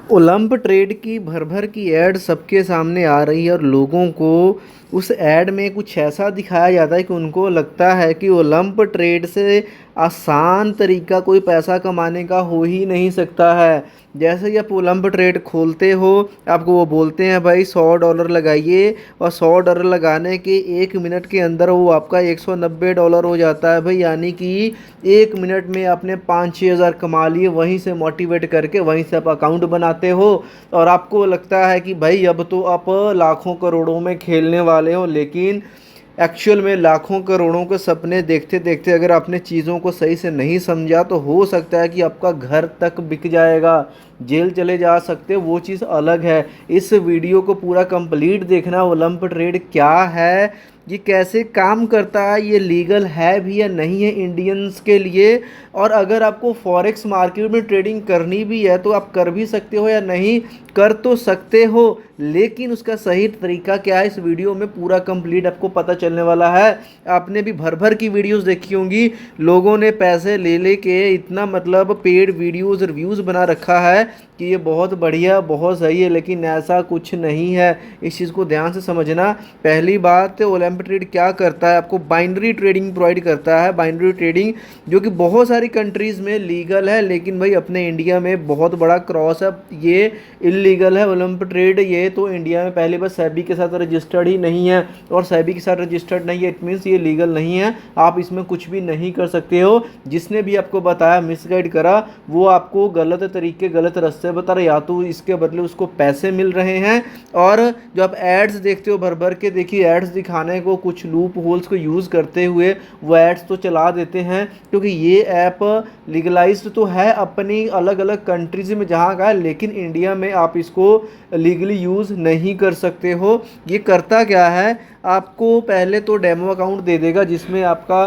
Olymp trade की भर भर की ऐड सबके सामने आ रही है और लोगों को उस ऐड में कुछ ऐसा दिखाया जाता है कि उनको लगता है कि ओलंप ट्रेड से आसान तरीका कोई पैसा कमाने का हो ही नहीं सकता है। जैसे ही आप ओलंप ट्रेड खोलते हो, आपको वो बोलते हैं भाई $100 लगाइए, और $100 लगाने के 1 मिनट के अंदर वो आपका $190 हो जाता है भाई। यानी कि 1 मिनट में आपने 5-6 हज़ार कमा लिए वहीं से मोटिवेट करके, वहीं से आप अकाउंट बनाते हो और आपको लगता है कि भाई अब तो आप लाखों करोड़ों में खेलने वाले हो। लेकिन एक्चुअल में लाखों करोड़ों के सपने देखते देखते अगर आपने चीज़ों को सही से नहीं समझा तो हो सकता है कि आपका घर तक बिक जाएगा, जेल चले जा सकते हो, वो चीज़ अलग है। इस वीडियो को पूरा कंप्लीट देखना। ओलंप ट्रेड क्या है, ये कैसे काम करता है, ये लीगल है भी या नहीं है इंडियंस के लिए, और अगर आपको फॉरेक्स मार्केट में ट्रेडिंग करनी भी है तो आप कर भी सकते हो या नहीं कर तो सकते हो, लेकिन उसका सही तरीका क्या है इस वीडियो में पूरा कंप्लीट आपको पता चलने वाला है। आपने भी भर भर की वीडियोस देखी होंगी, लोगों ने पैसे ले ले के इतना मतलब पेड वीडियोस रिव्यूज़ बना रखा है कि ये बहुत बढ़िया बहुत सही है, लेकिन ऐसा कुछ नहीं है। इस चीज़ को ध्यान से समझना। पहली बात, ओलंप ट्रेड क्या करता है, आपको बाइनरी ट्रेडिंग प्रोवाइड करता है। बाइनरी ट्रेडिंग जो कि बहुत सारी कंट्रीज़ में लीगल है, लेकिन भाई अपने इंडिया में बहुत बड़ा क्रॉस है, ये इलीगल है ओलंप ट्रेड। ये तो इंडिया में पहले बस सेबी के साथ रजिस्टर्ड ही नहीं है, और सेबी के साथ रजिस्टर्ड नहीं है इट मीन्स ये लीगल नहीं है, आप इसमें कुछ भी नहीं कर सकते हो। जिसने भी आपको बताया, मिसगाइड करा, वो आपको गलत तरीके गलत रास्ते बता रहे, या तो इसके बदले उसको पैसे मिल रहे हैं। और जो आप एड्स देखते हो भर भर के, देखिए एड्स दिखाने को कुछ लूप होल्स को यूज़ करते हुए वो एड्स तो चला देते हैं, क्योंकि ये ऐप लीगलाइज्ड तो है अपनी अलग अलग कंट्रीज में जहाँ का है, लेकिन इंडिया में आप इसको लीगली यूज़ नहीं कर सकते हो। ये करता क्या है, आपको पहले तो डेमो अकाउंट दे देगा जिसमें आपका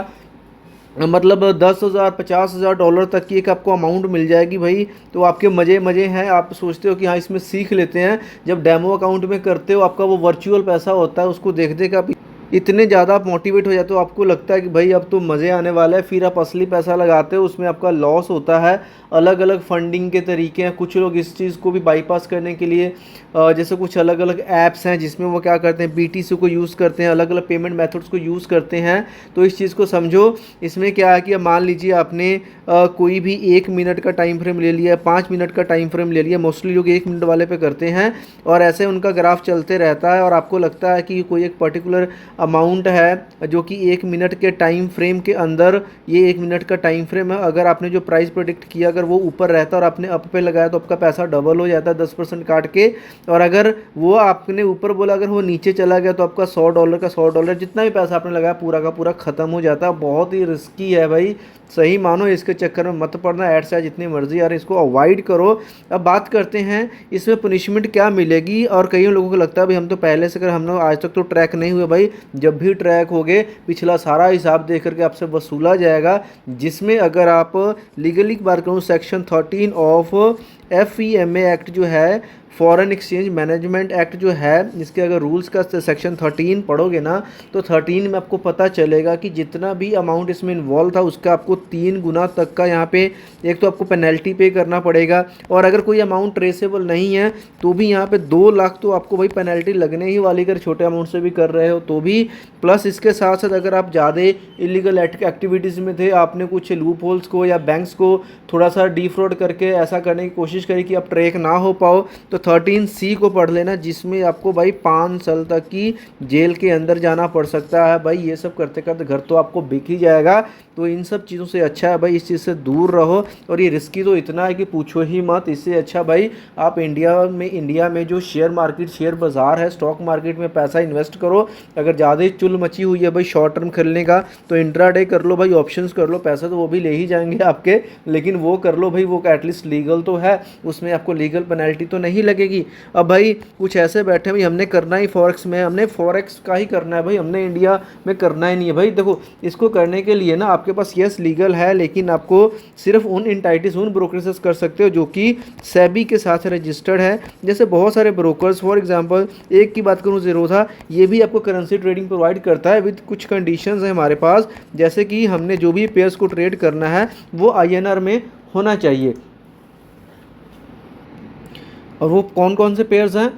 मतलब 10,000 $50,000 तक की एक आपको अमाउंट मिल जाएगी भाई। तो आपके मज़े मज़े हैं, आप सोचते हो कि हाँ इसमें सीख लेते हैं। जब डेमो अकाउंट में करते हो, आपका वो वर्चुअल पैसा होता है, उसको देख देख आप इतने ज़्यादा आप मोटिवेट हो जाते हो, आपको लगता है कि भाई अब तो मज़े आने वाला है। फिर आप असली पैसा लगाते हो, उसमें आपका लॉस होता है। अलग अलग फंडिंग के तरीके हैं, कुछ लोग इस चीज़ को भी बाईपास करने के लिए जैसे कुछ अलग अलग ऐप्स हैं जिसमें वो क्या करते हैं, बीटीसी को यूज़ करते हैं, अलग अलग पेमेंट मेथड्स को यूज़ करते हैं। तो इस चीज़ को समझो। इसमें क्या है कि अब मान लीजिए आपने कोई भी 1 मिनट का टाइम फ्रेम ले लिया, 5 मिनट का टाइम फ्रेम ले लिया, मोस्टली लोग 1 मिनट वाले पे करते हैं, और ऐसे उनका ग्राफ चलते रहता है और आपको लगता है कि कोई एक पर्टिकुलर अमाउंट है जो कि 1 मिनट के टाइम फ्रेम के अंदर, ये 1 मिनट का टाइम फ्रेम है, अगर आपने जो प्राइस प्रेडिक्ट किया अगर वो ऊपर रहता और आपने अप पे लगाया तो आपका पैसा डबल हो जाता है 10% काट के। और अगर वो आपने ऊपर बोला अगर वो नीचे चला गया तो आपका $100 का $100 जितना भी पैसा आपने लगाया पूरा का पूरा ख़त्म हो जाता है। बहुत ही रिस्की है भाई, सही मानो, इसके चक्कर में मत पड़ना। ऐड से जितनी मर्जी आ रही इसको अवॉइड करो। अब बात करते हैं इसमें पनिशमेंट क्या मिलेगी। और कई लोगों को लगता है भाई हम तो पहले से, अगर हम लोग आज तक तो ट्रैक नहीं हुए, भाई जब भी ट्रैक हो गए पिछला सारा हिसाब दे करके आपसे वसूला जाएगा। जिसमें अगर आप लीगली बात करूँ, सेक्शन 13 ऑफ FEMA एक्ट जो है, फॉरेन एक्सचेंज मैनेजमेंट एक्ट जो है, इसके अगर रूल्स का सेक्शन 13 पढ़ोगे ना तो 13 में आपको पता चलेगा कि जितना भी अमाउंट इसमें इन्वॉल्व था उसका आपको 3 गुना तक का यहाँ पे एक तो आपको पेनल्टी पे करना पड़ेगा, और अगर कोई अमाउंट ट्रेसेबल नहीं है तो भी यहाँ पे 2 लाख तो आपको भाई पेनल्टी लगने ही वाली, अगर छोटे अमाउंट से भी कर रहे हो तो भी। प्लस इसके साथ साथ अगर आप ज़्यादा इलीगल एक्टिविटीज़ में थे, आपने कुछ लूप होल्स को या बैंक्स को थोड़ा सा डिफ्रॉड करके ऐसा करने की कोशिश करी कि आप ट्रैक ना हो पाओ, तो 13C को पढ़ लेना, जिसमें आपको भाई 5 साल तक की जेल के अंदर जाना पड़ सकता है। भाई ये सब करते करते घर तो आपको बिक ही जाएगा। तो इन सब चीज़ों से अच्छा है भाई इस चीज़ से दूर रहो, और ये रिस्की तो इतना है कि पूछो ही मत। इससे अच्छा भाई आप इंडिया में जो शेयर मार्केट, शेयर बाज़ार है, स्टॉक मार्केट में पैसा इन्वेस्ट करो। अगर ज़्यादा ही चुल मची हुई है भाई शॉर्ट टर्म खेलने का तो इंट्राडे कर लो भाई, ऑप्शंस कर लो, पैसा तो वो भी ले ही जाएंगे आपके, लेकिन वो कर लो भाई, वो एटलीस्ट लीगल तो है, उसमें आपको लीगल पेनल्टी तो नहीं लगेगी। अब भाई कुछ ऐसे बैठे भाई हमने करना ही फॉरेक्स में, हमने फॉरेक्स का ही करना है भाई, हमने इंडिया में करना ही नहीं है भाई। देखो इसको करने के लिए ना आपके पास यस लीगल है, लेकिन आपको सिर्फ उन एंटाइटीज, उन ब्रोकरेजेस कर सकते हो जो कि सेबी के साथ रजिस्टर्ड है। जैसे बहुत सारे ब्रोकर्स, फॉर एग्जांपल एक की बात करूँ ज़ीरोधा, ये भी आपको करेंसी ट्रेडिंग प्रोवाइड करता है विद कुछ कंडीशंस है हमारे पास, जैसे कि हमने जो भी पेयर्स को ट्रेड करना है वो INR में होना चाहिए। और वो कौन कौन से पेयर्स हैं,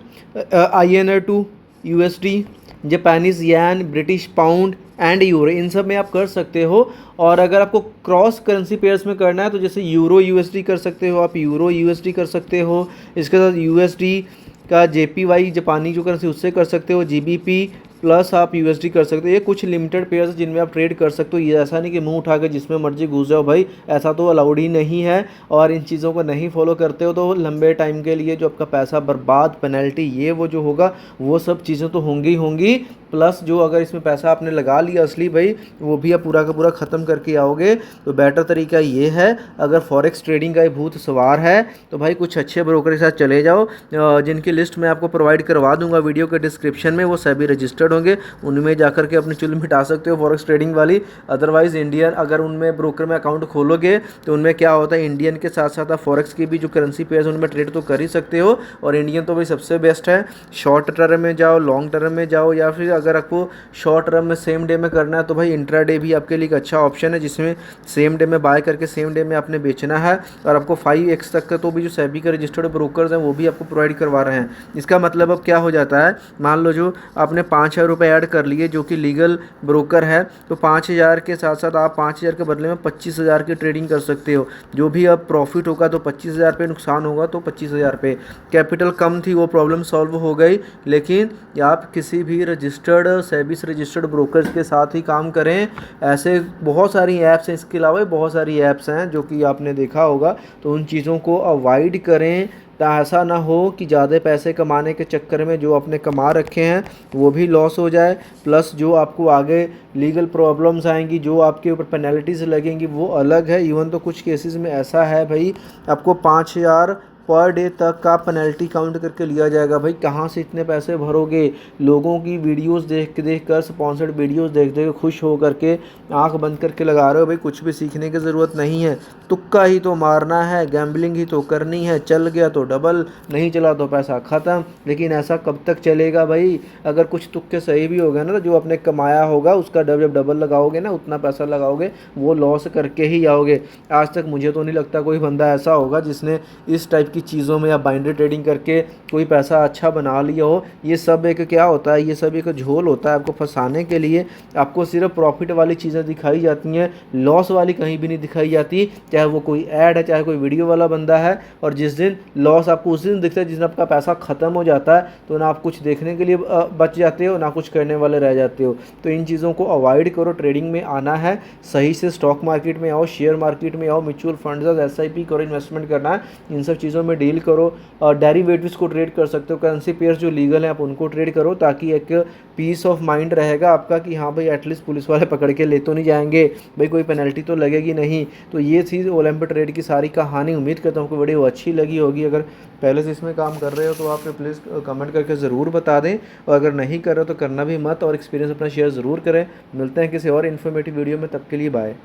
INR 2, USD, Japanese yen, British pound and euro, इन सब में आप कर सकते हो। और अगर आपको क्रॉस करेंसी पेयर्स में करना है तो जैसे यूरो USD कर सकते हो, आप यूरो USD कर सकते हो, इसके साथ USD का JPY जापानी जो करेंसी उससे कर सकते हो, GBP प्लस आप USD कर सकते हो। ये कुछ लिमिटेड पेयर्स हैं जिनमें आप ट्रेड कर सकते हो। ये ऐसा नहीं कि मुंह उठा के जिसमें मर्जी घुस जाओ भाई, ऐसा तो अलाउड ही नहीं है। और इन चीज़ों को नहीं फॉलो करते हो तो लंबे टाइम के लिए जो आपका पैसा बर्बाद, पेनल्टी, ये वो जो होगा वो सब चीज़ें तो होंगी ही होंगी। प्लस जो अगर इसमें पैसा आपने लगा लिया असली भाई, वो भी आप पूरा का पूरा ख़त्म करके आओगे। तो बेटर तरीका ये है, अगर फॉरेक्स ट्रेडिंग का भूत सवार है तो भाई कुछ अच्छे ब्रोकर के साथ चले जाओ, जिनकी लिस्ट मैं आपको प्रोवाइड करवा दूंगा वीडियो के डिस्क्रिप्शन में। वो सभी रजिस्टर्ड होंगे, उनमें जाकर के अपनी चुल मिटा सकते हो फॉरेक्स ट्रेडिंग वाली। अदरवाइज़ इंडियन, अगर उनमें ब्रोकर में अकाउंट खोलोगे तो उनमें क्या होता है, इंडियन के साथ साथ आप फॉरेक्स की भी जो करेंसी पेयर्स उनमें ट्रेड तो कर ही सकते हो। और इंडियन तो भाई सबसे बेस्ट है। शॉर्ट टर्म में जाओ, लॉन्ग टर्म में जाओ, या फिर अगर आपको शॉर्ट टर्म में सेम डे में करना है तो भाई इंट्राडे भी आपके लिए एक अच्छा ऑप्शन है, जिसमें सेम डे में बाय करके सेम डे में आपने बेचना है। और आपको 5x तक का तो भी जो सेबी के रजिस्टर्ड ब्रोकर्स हैं वो भी आपको प्रोवाइड करवा रहे हैं। इसका मतलब अब क्या हो जाता है, मान लो जो आपने 5,000 रुपये ऐड कर लिए जो कि लीगल ब्रोकर है, तो 5,000 के साथ साथ आप 5,000 के बदले में 25,000 की ट्रेडिंग कर सकते हो। जो भी अब प्रॉफिट होगा तो 25,000 पे, नुकसान होगा तो 25,000 पे। कैपिटल कम थी, वो प्रॉब्लम सॉल्व हो गई। लेकिन आप किसी भी रजिस्टर्ड सेबी रजिस्टर्ड ब्रोकर्स के साथ ही काम करें। ऐसे बहुत सारी ऐप्स हैं, इसके अलावा बहुत सारी ऐप्स हैं जो कि आपने देखा होगा, तो उन चीज़ों को अवॉइड करें। तो ऐसा ना हो कि ज़्यादा पैसे कमाने के चक्कर में जो आपने कमा रखे हैं वो भी लॉस हो जाए, प्लस जो आपको आगे लीगल प्रॉब्लम्स आएंगी, जो आपके ऊपर पेनल्टीज लगेंगी वो अलग है। इवन तो कुछ केसेस में ऐसा है भाई, आपको 5,000 पर डे तक का पेनल्टी काउंट करके लिया जाएगा। भाई कहाँ से इतने पैसे भरोगे? लोगों की वीडियोस देख कर, स्पॉन्सर्ड वीडियोस देख देख खुश हो करके आंख बंद करके लगा रहे हो। भाई कुछ भी सीखने की ज़रूरत नहीं है, तुक्का ही तो मारना है, गैम्बलिंग ही तो करनी है। चल गया तो डबल, नहीं चला तो पैसा ख़त्म। लेकिन ऐसा कब तक चलेगा भाई? अगर कुछ तुक्के सही भी हो गए ना, तो जो आपने कमाया होगा उसका जब डबल लगाओगे ना, उतना पैसा लगाओगे, वो लॉस करके ही आओगे। आज तक मुझे तो नहीं लगता कोई बंदा ऐसा होगा जिसने इस टाइप की चीज़ों में या बाइंडर ट्रेडिंग करके कोई पैसा अच्छा बना लिया हो। ये सब एक क्या होता है, ये सब एक झोल होता है आपको फंसाने के लिए। आपको सिर्फ प्रॉफिट वाली चीज़ें दिखाई जाती हैं, लॉस वाली कहीं भी नहीं दिखाई जाती। चाहे वो कोई ऐड है, चाहे कोई वीडियो वाला बंदा है। और जिस दिन लॉस आपको उस दिन दिखता है जिस दिन आपका पैसा ख़त्म हो जाता है, तो ना आप कुछ देखने के लिए बच जाते हो, ना कुछ करने वाले रह जाते हो। तो इन चीज़ों को अवॉइड करो। ट्रेडिंग में आना है, सही से स्टॉक मार्केट में आओ, शेयर मार्केट में आओ, म्यूचुअल फंड्स, SIP करो, इन्वेस्टमेंट करना है, इन सब चीज़ों में डील करो। और डेरिवेटिव्स को ट्रेड कर सकते हो, करेंसी पेयर्स जो लीगल हैं आप उनको ट्रेड करो, ताकि एक पीस ऑफ माइंड रहेगा आपका कि हाँ भाई एटलीस्ट पुलिस वाले पकड़ के ले तो नहीं जाएंगे, भाई कोई पेनल्टी तो लगेगी नहीं। तो ये थी ओलंपिक ट्रेड की सारी कहानी। उम्मीद करता हूँ आपको वीडियो अच्छी लगी होगी। अगर पहले से इसमें काम कर रहे हो तो आप प्लीज़ कमेंट करके ज़रूर बता दें, और अगर नहीं कर रहे हो तो करना भी मत, और एक्सपीरियंस अपना शेयर ज़रूर करें। मिलते हैं किसी और इन्फॉर्मेटिव वीडियो में, तब के लिए बाय।